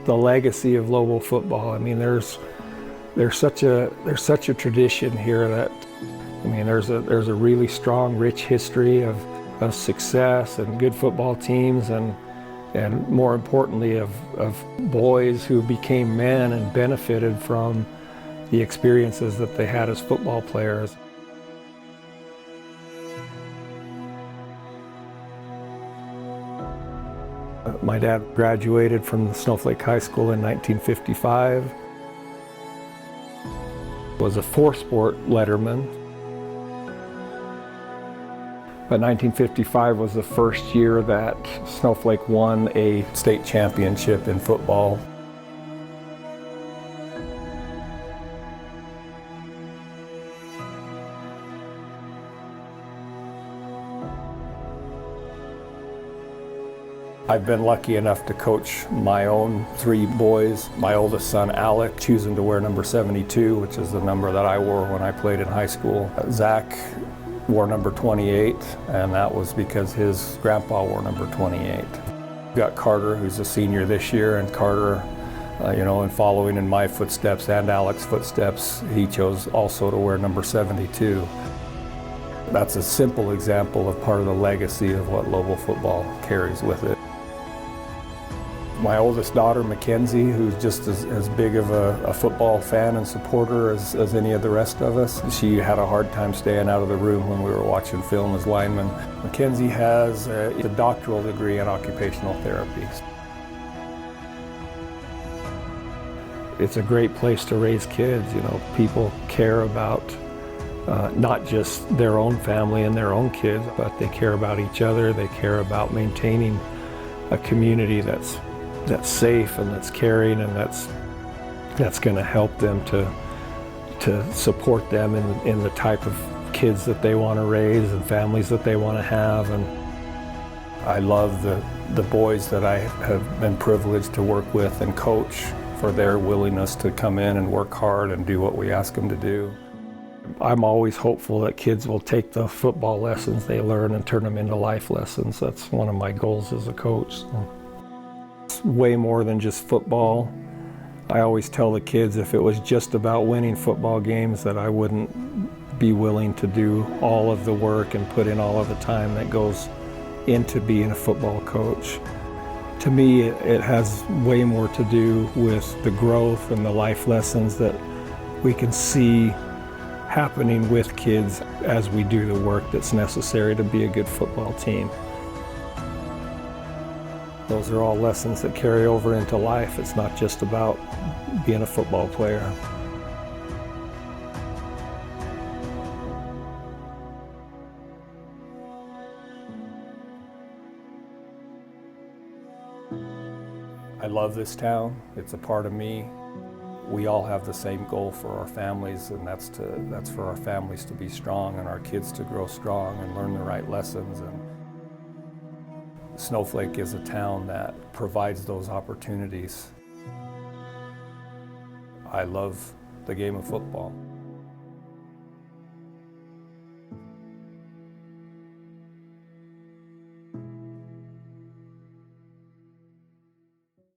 the legacy of Lobo football. I mean, there's such a tradition here that, I mean, there's a really strong, rich history of success and good football teams, and more importantly of boys who became men and benefited from the experiences that they had as football players. My dad graduated from Snowflake High School in 1955. Was a four-sport letterman. But 1955 was the first year that Snowflake won a state championship in football. I've been lucky enough to coach my own three boys. My oldest son, Alec, choosing to wear number 72, which is the number that I wore when I played in high school. Zach wore number 28, and that was because his grandpa wore number 28. We've got Carter, who's a senior this year, and Carter, and following in my footsteps and Alec's footsteps, he chose also to wear number 72. That's a simple example of part of the legacy of what Lobo football carries with it. My oldest daughter, Mackenzie, who's just as big of a football fan and supporter as any of the rest of us, she had a hard time staying out of the room when we were watching film as linemen. Mackenzie has a doctoral degree in occupational therapy. It's a great place to raise kids. People care about not just their own family and their own kids, but they care about each other. They care about maintaining a community that's safe and that's caring, and that's going to help them to support them in the type of kids that they want to raise and families that they want to have. And I love the boys that I have been privileged to work with and coach for their willingness to come in and work hard and do what we ask them to do. I'm always hopeful that kids will take the football lessons they learn and turn them into life lessons. That's one of my goals as a coach. It's way more than just football. I always tell the kids if it was just about winning football games that I wouldn't be willing to do all of the work and put in all of the time that goes into being a football coach. To me, it has way more to do with the growth and the life lessons that we can see happening with kids as we do the work that's necessary to be a good football team. Those are all lessons that carry over into life. It's not just about being a football player. I love this town. It's a part of me. We all have the same goal for our families, and that's for our families to be strong and our kids to grow strong and learn the right lessons. And Snowflake is a town that provides those opportunities. I love the game of football.